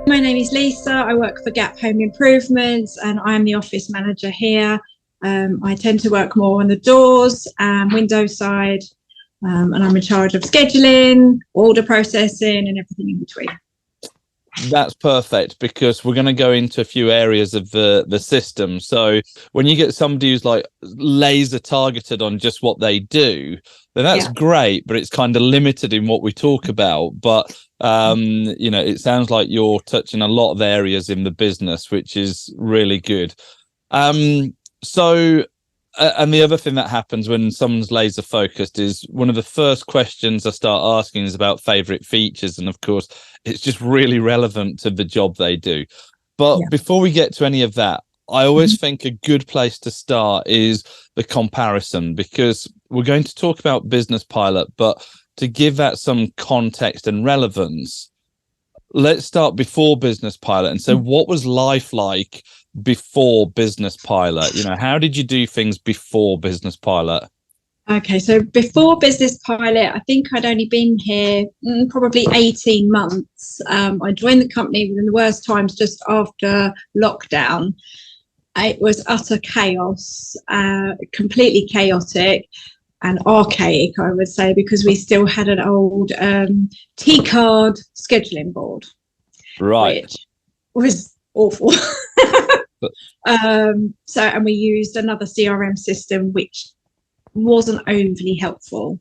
My name is Lisa. I work for Gap Home Improvements and I'm the office manager here. I tend to work more on the doors and window side, and I'm in charge of scheduling, order processing and everything in between. That's perfect, because we're going to go into a few areas of the system. So when you get somebody who's like laser targeted on just what they do, then that's great, but it's kind of limited in what we talk about. But it sounds like you're touching a lot of areas in the business, which is really good. And the other thing that happens when someone's laser focused is one of the first questions I start asking is about favorite features. And of course, it's just really relevant to the job they do. But before we get to any of that, I always think a good place to start is the comparison, because we're going to talk about Business Pilot, but to give that some context and relevance, let's start before Business Pilot. And so what was life like before Business Pilot? How did you do things before Business Pilot? Okay, so before Business Pilot, I think I'd only been here probably 18 months. I joined the company within the worst times just after lockdown. It was utter chaos, completely chaotic and archaic, I would say, because we still had an old T-card scheduling board, right, which was awful. And we used another CRM system, which wasn't overly helpful.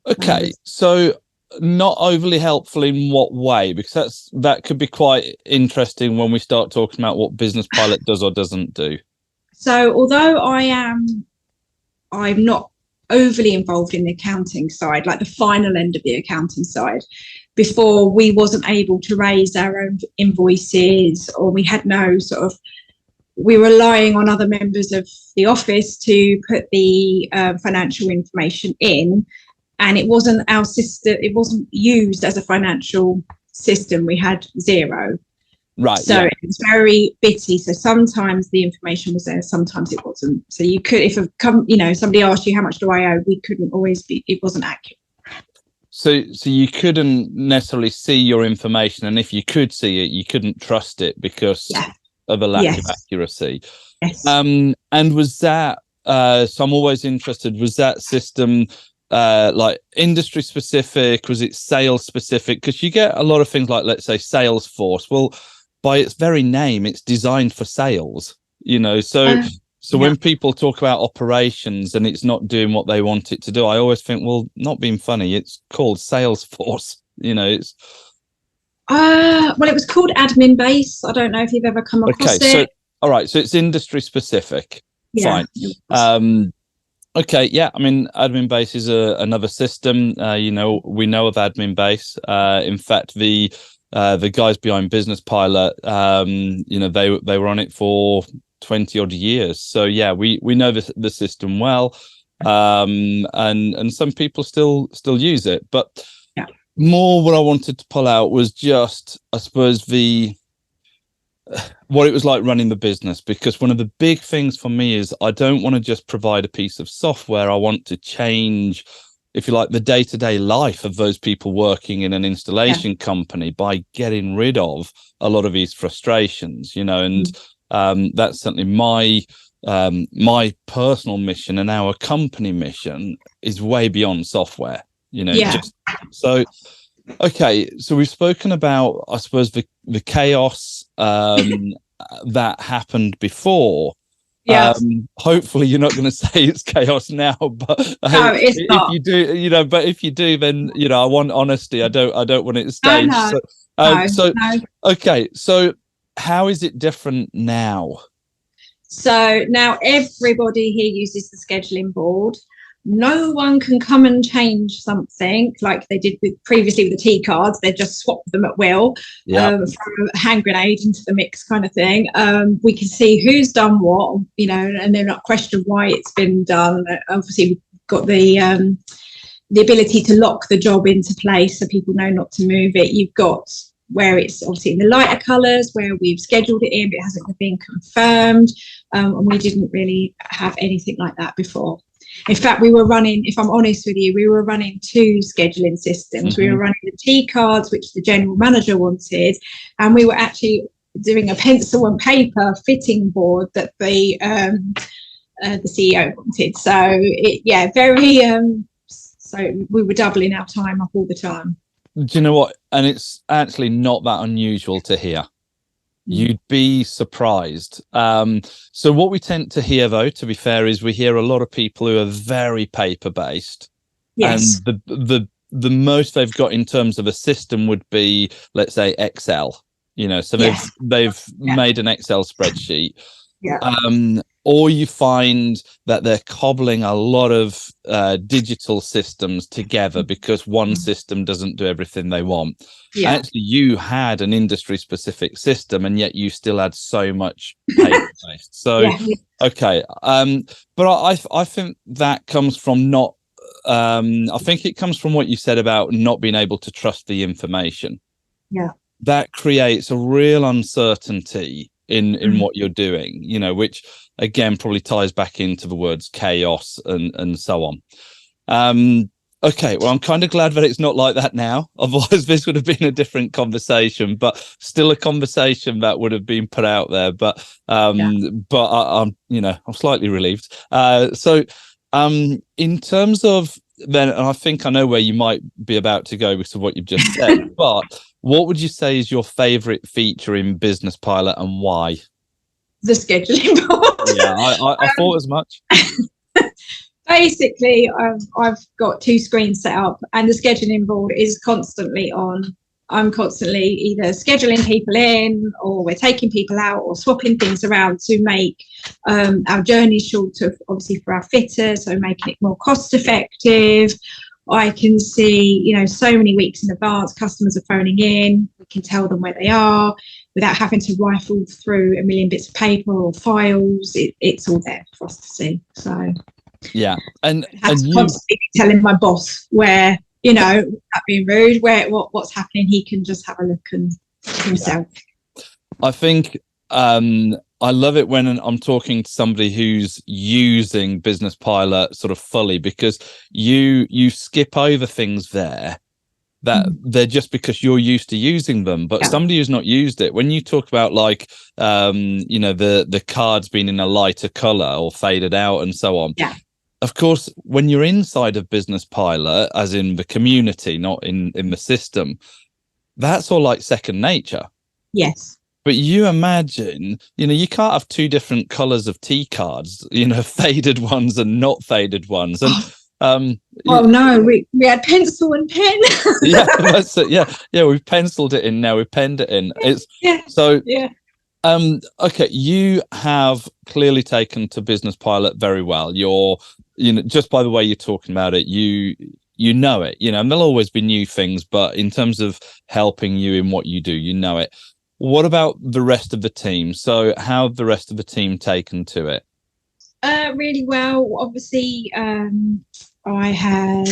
Okay, so not overly helpful in what way? Because that could be quite interesting when we start talking about what Business Pilot does or doesn't do. So although I'm not overly involved in the accounting side, like the final end of the accounting side, before we wasn't able to raise our own invoices, or we had no we were relying on other members of the office to put the financial information in, and it wasn't our system. It wasn't used as a financial system. We had zero. Right. So it was very bitty. So sometimes the information was there, sometimes it wasn't. So you could, if somebody asked you how much do I owe, we couldn't always be. It wasn't accurate. So you couldn't necessarily see your information, and if you could see it, you couldn't trust it because of a lack of accuracy. Yes. And was that? So I'm always interested. Was that system like industry specific? Was it sales specific? Because you get a lot of things like, let's say, Salesforce. Well, by its very name, it's designed for sales. So when people talk about operations and it's not doing what they want it to do, I always think, well, not being funny, it's called Salesforce. It's. Well, it was called Admin Base. I don't know if you've ever come across it. All right. So it's industry specific. Yeah. Fine. Okay. Yeah. I mean, Admin Base is another system. We know of Admin Base. In fact, the guys behind Business Pilot, they were on it for 20 odd years. So yeah, we know the system well. And some people still use it, but more what I wanted to pull out was just, I suppose, what it was like running the business, because one of the big things for me is I don't want to just provide a piece of software. I want to change, if you like, the day-to-day life of those people working in an installation company by getting rid of a lot of these frustrations, and that's certainly my personal mission, and our company mission is way beyond software. Okay, so we've spoken about, I suppose, the chaos that happened before. Hopefully you're not going to say it's chaos now, but no, it's not. If you do, but if you do, then I want honesty. I don't want it staged. No. Okay, so how is it different now? So now everybody here uses the scheduling board. No one can come and change something like they did previously with the T cards. They just swap them at will, from a hand grenade into the mix kind of thing. We can see who's done what, and they're not question why it's been done. Obviously, we've got the ability to lock the job into place so people know not to move it. You've got where it's obviously in the lighter colours, where we've scheduled it in, but it hasn't been confirmed. And we didn't really have anything like that before. In fact, we were running, if I'm honest with you, we were running two scheduling systems. Mm-hmm. We were running the T cards, which the general manager wanted, and we were actually doing a pencil and paper fitting board that the CEO wanted. So so we were doubling our time up all the time. Do you know what? And it's actually not that unusual to hear. You'd be surprised. So what we tend to hear, though, to be fair, is we hear a lot of people who are very paper based. Yes. And the most they've got in terms of a system would be, let's say, Excel. So they've made an Excel spreadsheet. Yeah. Or you find that they're cobbling a lot of digital systems together because one system doesn't do everything they want. Yeah. Actually, you had an industry-specific system, and yet you still had so much paper-based. So, okay. But I think that comes from not. I think it comes from what you said about not being able to trust the information. Yeah. That creates a real uncertainty in what you're doing, which again probably ties back into the words chaos and so on. Okay, well, I'm kind of glad that it's not like that now. Otherwise, this would have been a different conversation, but still a conversation that would have been put out there. But I'm slightly relieved. So in terms of then, and I think I know where you might be about to go with what you've just said, but what would you say is your favorite feature in Business Pilot and why? The scheduling board. Yeah, I thought as much. Basically, I've got two screens set up, and the scheduling board is constantly on. I'm constantly either scheduling people in, or we're taking people out, or swapping things around to make our journey shorter, obviously for our fitters, so making it more cost effective. I can see, so many weeks in advance, customers are phoning in. We can tell them where they are without having to rifle through a million bits of paper or files. It's all there for us to see. So yeah, and constantly telling my boss where, not being rude, what's happening. He can just have a look and himself. I think I love it when I'm talking to somebody who's using Business Pilot sort of fully, because you skip over things there that they're just because you're used to using them. But somebody who's not used it, when you talk about like the cards being in a lighter color or faded out and so on. Yeah. Of course, when you're inside of Business Pilot, as in the community, not in the system, that's all like second nature. Yes. But you imagine, you can't have two different colors of T cards, faded ones and not faded ones. And no, we had pencil and pen. Yeah, that's it. Yeah, we've penciled it in now. We've penned it in. Okay, you have clearly taken to Business Pilot very well. You're, just by the way you're talking about it, you know it. And there'll always be new things, but in terms of helping you in what you do, it. What about the rest of the team? So how have the rest of the team taken to it? Really well. Obviously, we had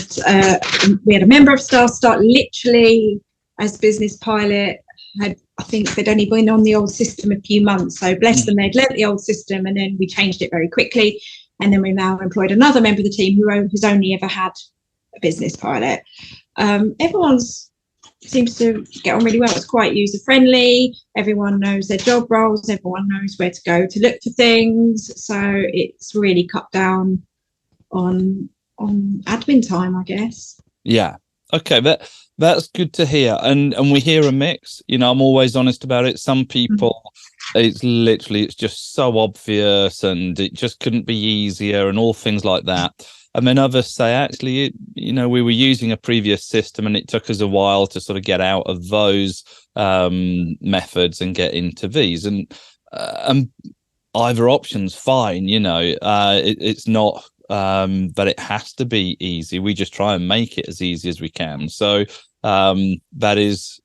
a member of staff start literally as Business Pilot. I think they'd only been on the old system a few months. So bless them, they'd learnt the old system, and then we changed it very quickly. And then we've now employed another member of the team who's only ever had a Business Pilot. Everyone's seems to get on really well. It's quite user friendly. Everyone knows their job roles. Everyone knows where to go to look for things. So it's really cut down on admin time, I guess. Yeah. Okay. That's good to hear. And we hear a mix. I'm always honest about it. Some people, it's just so obvious, and it just couldn't be easier, and all things like that. And then others say, actually, we were using a previous system and it took us a while to sort of get out of those methods and get into these. And either option's fine. It's not that it has to be easy. We just try and make it as easy as we can. So that is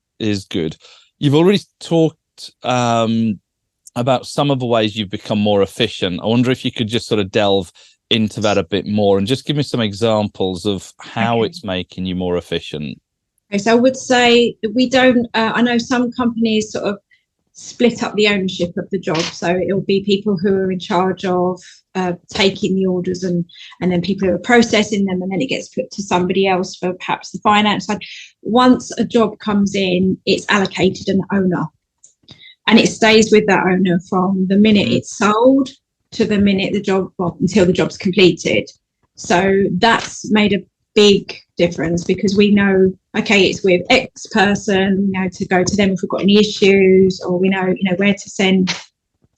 good. You've already talked about some of the ways you've become more efficient. I wonder if you could just sort of delve into that a bit more and just give me some examples of how it's making you more efficient. Okay, so I would say that we don't, I know some companies sort of split up the ownership of the job. So it'll be people who are in charge of taking the orders and then people who are processing them, and then it gets put to somebody else for perhaps the finance side. Once a job comes in, it's allocated an owner, and it stays with that owner from the minute it's sold to the minute until the job's completed. So that's made a big difference, because we know, okay, it's with X person, we know to go to them if we've got any issues, or we know where to send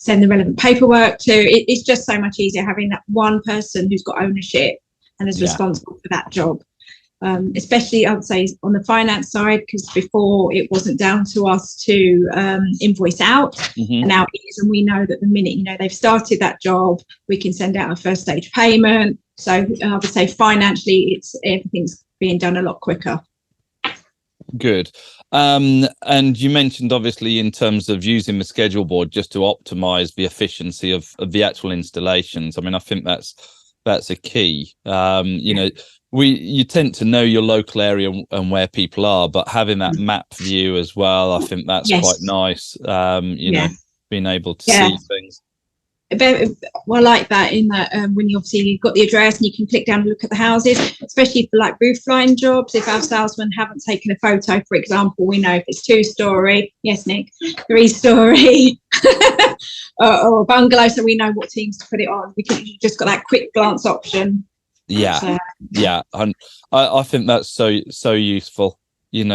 the relevant paperwork to. It's just so much easier having that one person who's got ownership and is responsible for that job. Especially, I would say, on the finance side, because before it wasn't down to us to invoice out, and now it is, and we know that the minute they've started that job, we can send out a first stage payment. So I would say financially, everything's being done a lot quicker. Good. And you mentioned, obviously, in terms of using the schedule board just to optimize the efficiency of the actual installations. I mean, I think that's a key. You tend to know your local area and where people are, but having that map view as well, I think that's quite nice. Being able to see things. Well, I like that, in that when you've got the address and you can click down and look at the houses, especially for like roof line jobs. If our salesmen haven't taken a photo, for example, we know if it's 2-story, yes, Nick, 3-story, or a bungalow, so we know what teams to put it on. You just got that quick glance option. I think that's so useful.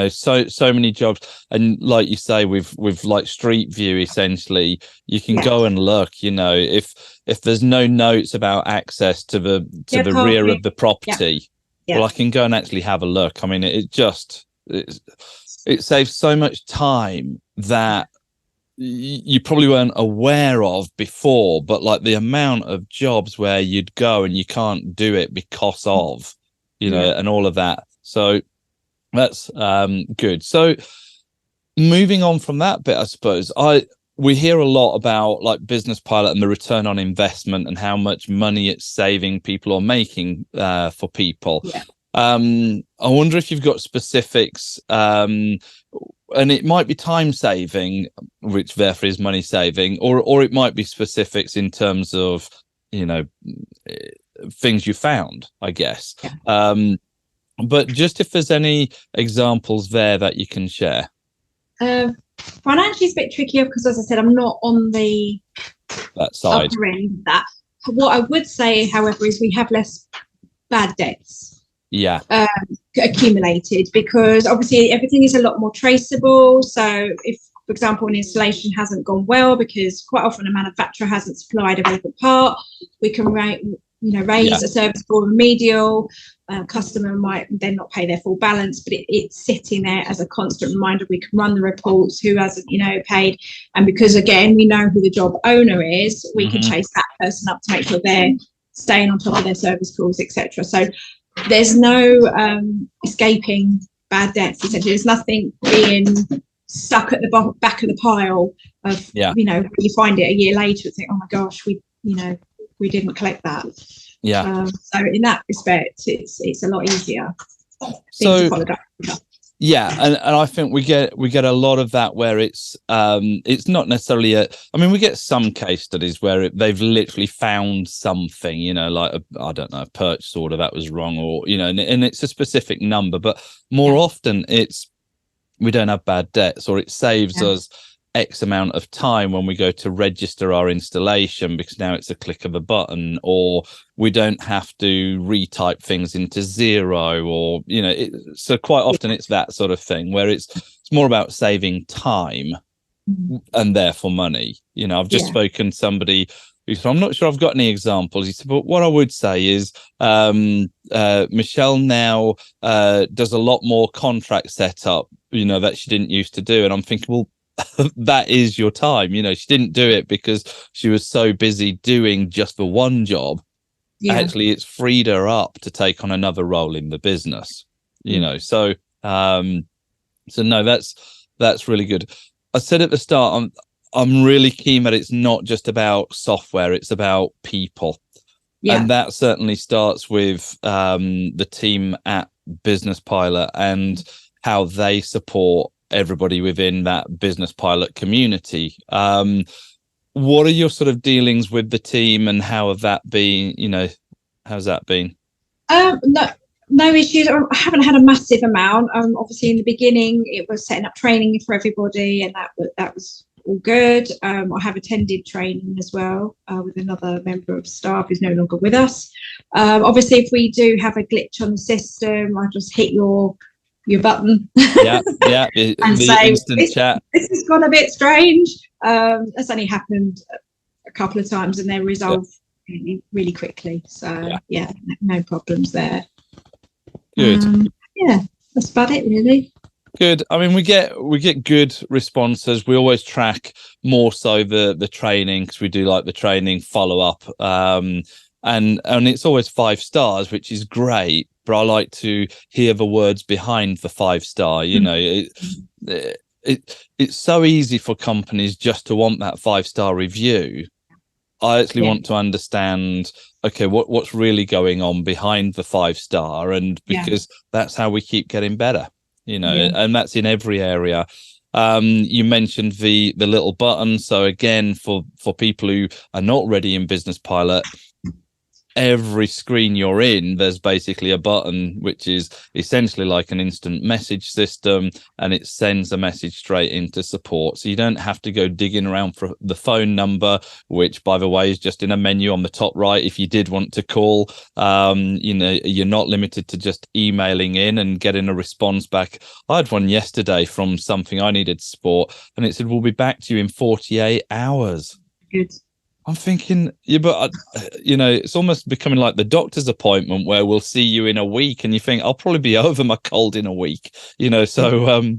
So many jobs, and like you say, with like Street View, essentially you can go and look. If there's no notes about access to the rear of the property, well, I can go and actually have a look. I mean, it saves so much time that you probably weren't aware of before, but like the amount of jobs where you'd go and you can't do it because of and all of that. So that's good. So moving on from that bit, I suppose we hear a lot about like Business Pilot and the return on investment and how much money it's saving people or making for people. I wonder if you've got specifics, and it might be time saving, which therefore is money saving, or it might be specifics in terms of things you found, I guess. But just if there's any examples there that you can share. Financially, it's a bit trickier because, as I said, I'm not on that side. That. What I would say, however, is we have less bad debts accumulated, because obviously everything is a lot more traceable. So if, for example, an installation hasn't gone well because quite often a manufacturer hasn't supplied a relevant part, we can raise a service for remedial. Customer might then not pay their full balance, but it's sitting there as a constant reminder. We can run the reports, who hasn't paid, and because again we know who the job owner is, we can chase that person up to make sure they're staying on top of their service calls, etc. So there's no escaping bad debts. Essentially, there's nothing being stuck at the back of the pile of you find it a year later and think, oh my gosh, we didn't collect that. So in that respect, it's a lot easier. So and I think we get a lot of that where it's not necessarily we get some case studies where they've literally found something, like a purchase order that was wrong, or and it's a specific number, but more often it's we don't have bad debts, or it saves us X amount of time when we go to register our installation, because now it's a click of a button, or we don't have to retype things into Xero, or so quite often it's that sort of thing where it's more about saving time and therefore money. I've just spoken to somebody who said, I'm not sure I've got any examples. He said, but what I would say is Michelle now does a lot more contract setup that she didn't used to do. And I'm thinking, well, that is your time. She didn't do it because she was so busy doing just the one job. Actually, it's freed her up to take on another role in the business. So no, that's really good. I said at the start, I'm really keen that it's not just about software, it's about people. And that certainly starts with the team at Business Pilot and how they support everybody within that Business Pilot community. what are your sort of dealings with the team, and how have that been? How's that been? No issues. I haven't had a massive amount. Obviously in the beginning it was setting up training for everybody, and that was all good. I have attended training as well with another member of staff who's no longer with us. Obviously, if we do have a glitch on the system, I just hit your button. Yeah. And the say, instant chat. This has gone a bit strange. That's only happened a couple of times, and they're resolved really, really quickly. So yeah, no problems there. Good. Yeah, that's about it, really. Good. I mean, we get good responses. We always track more so the training, because we do like the training follow up, and it's always 5 stars, which is great. But I like to hear the words behind the 5-star. It's so easy for companies just to want that 5-star review. I actually want to understand, okay, what's really going on behind the 5-star, and because that's how we keep getting better, and that's in every area. You mentioned the little button. So again, for people who are not ready in Business Pilot, every screen you're in, there's basically a button which is essentially like an instant message system, and it sends a message straight into support. So you don't have to go digging around for the phone number, which, by the way, is just in a menu on the top right. If you did want to call, you're not limited to just emailing in and getting a response back. I had one yesterday from something I needed support, and it said, we'll be back to you in 48 hours. Good. I'm thinking, but it's almost becoming like the doctor's appointment where we'll see you in a week, and you think I'll probably be over my cold in a week, So,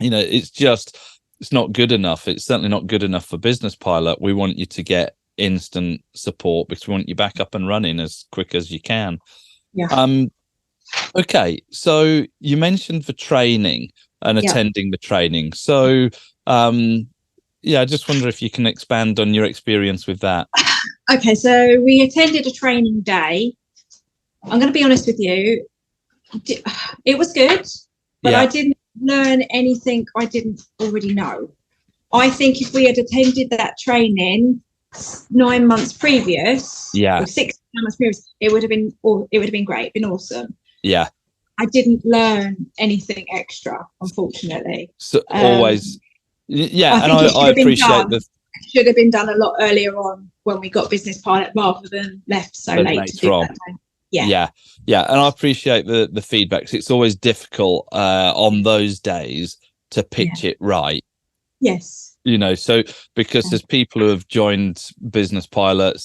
it's not good enough. It's certainly not good enough for Business Pilot. We want you to get instant support because we want you back up and running as quick as you can. Yeah. Okay. So you mentioned the training and attending the training. So, I just wonder if you can expand on your experience with that. Okay, so we attended a training day. I'm going to be honest with you. It was good, but I didn't learn anything I didn't already know. I think if we had attended that training 9 months previous, or 6 months previous, it would have been great, been awesome. Yeah. I didn't learn anything extra, unfortunately. So always... I appreciate that. Should have been done a lot earlier on when we got Business Pilot, rather than left so late to do that. Yeah, and I appreciate the feedback. It's always difficult on those days to pitch it right. Yes. So because there's people who have joined Business Pilot,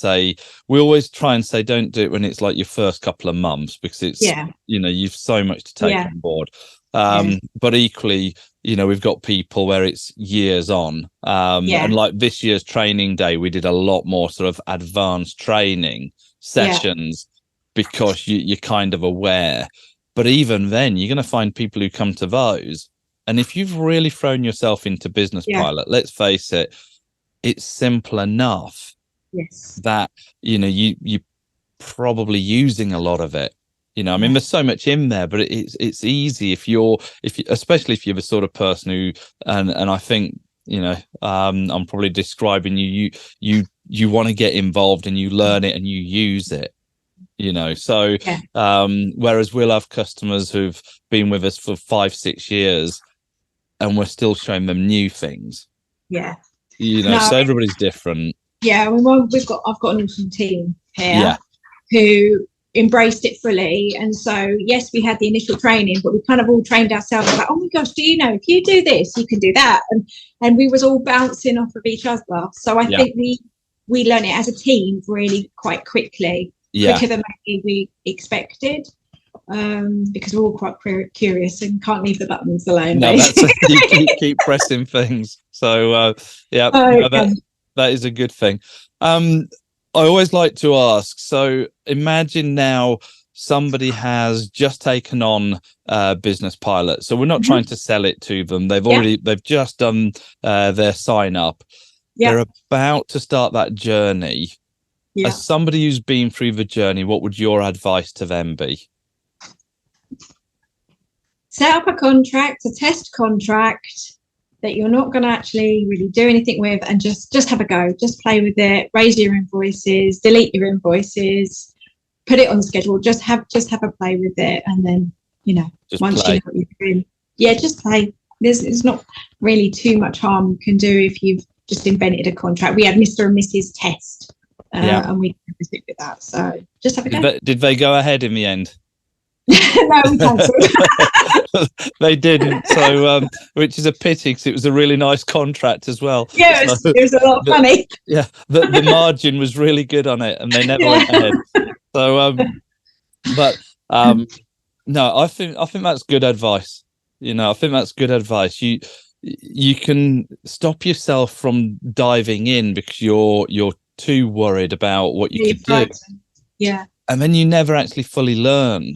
we always try and say, don't do it when it's like your first couple of months, because it's you've so much to take on board. But equally, we've got people where it's years on, and like this year's training day, we did a lot more sort of advanced training sessions because you're kind of aware. But even then, you're going to find people who come to those, and if you've really thrown yourself into Business Pilot, let's face it, it's simple enough that you probably using a lot of it. I mean, there's so much in there, but it's easy if you especially if you're the sort of person who, and I think, I'm probably describing you want to get involved and you learn it and you use it, So, whereas we'll have customers who've been with us for 5-6 years, and we're still showing them new things. Yeah. So everybody's different. Yeah, I mean, I've got an awesome team here who embraced it fully, and so yes, we had the initial training, but we kind of all trained ourselves like, oh my gosh, if you do this, you can do that, and we was all bouncing off of each other. So I think we learned it as a team really quite quickly, quicker than maybe we expected, because we're all quite curious and can't leave the buttons alone. No, you keep pressing things. So that is a good thing. I always like to ask, so imagine now somebody has just taken on Business Pilot. So we're not trying to sell it to them. They've just done their sign up. They're about to start that journey. As somebody who's been through the journey, what would your advice to them be? Set up a contract, a test contract, that you're not going to actually really do anything with, and just have a go, just play with it, raise your invoices, delete your invoices, put it on the schedule, just have a play with it, and then Just once play. you know what you're doing, just play. There's not really too much harm you can do if you've just invented a contract. We had Mr. and Mrs. Test, and we can stick with that. So just have a go. Did they go ahead in the end? No, we cancelled. They didn't. So, which is a pity because it was a really nice contract as well. Yeah, it was a lot of money. Yeah, the margin was really good on it, and they never went ahead. So, no, I think that's good advice. I think that's good advice. You can stop yourself from diving in because you're too worried about what you could do. Yeah. And then you never actually fully learn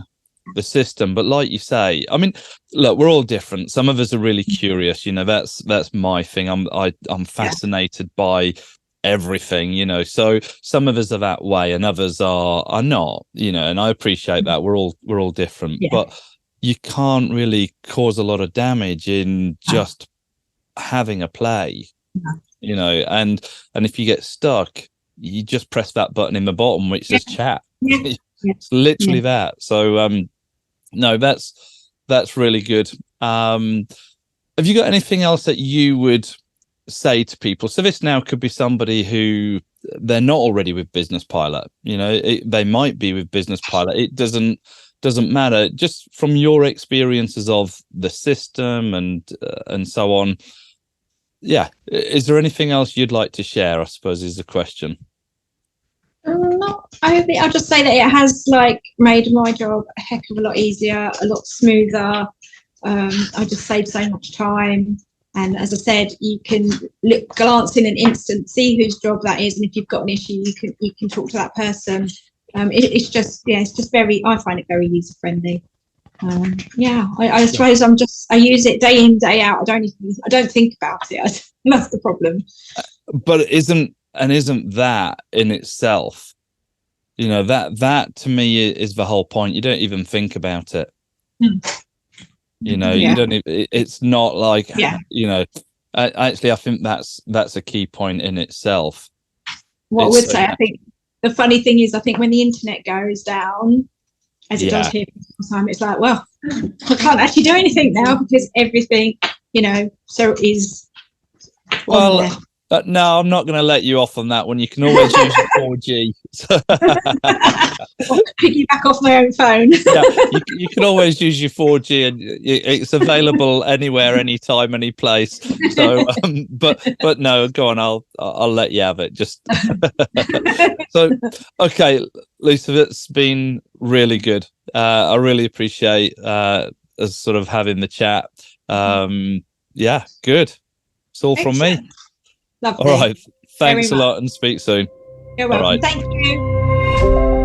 the system. But like you say, I mean, look, we're all different. Some of us are really curious. That's my thing. I'm fascinated by everything. So some of us are that way, and others are not. And I appreciate that. We're all different, but you can't really cause a lot of damage in just having a play. And if you get stuck, you just press that button in the bottom which says chat. It's literally that. So no, that's really good. Have you got anything else that you would say to people? So this now could be somebody who they're not already with Business Pilot. They might be with Business Pilot. It doesn't matter. Just from your experiences of the system and so on. Yeah. Is there anything else you'd like to share, I suppose, is the question? Not overly. I'll just say that it has made my job a heck of a lot easier, a lot smoother. I just saved so much time. And as I said, you can glance in an instant, see whose job that is, and if you've got an issue, you can talk to that person. It's just very. I find it very user friendly. I suppose I use it day in, day out. I don't think about it. That's the problem. But isn't that in itself, that to me is the whole point. You don't even think about it. You don't even, it's not like, actually, I think that's a key point in itself. What I would say, I think the funny thing is, I think when the internet goes down, as it does here all the time, it's like, well, I can't actually do anything now because everything, so is. Well, no, I'm not going to let you off on that one. You can always use your 4G. Piggyback off my own phone. You can always use your 4G, and it's available anywhere, anytime, any place. So, but no, go on. I'll let you have it. Just so, okay, Lisa, it's been really good. I really appreciate us sort of having the chat. Good. It's all from me. Lovely. All right. Thanks a lot, and speak soon. You're welcome. All right. Thank you.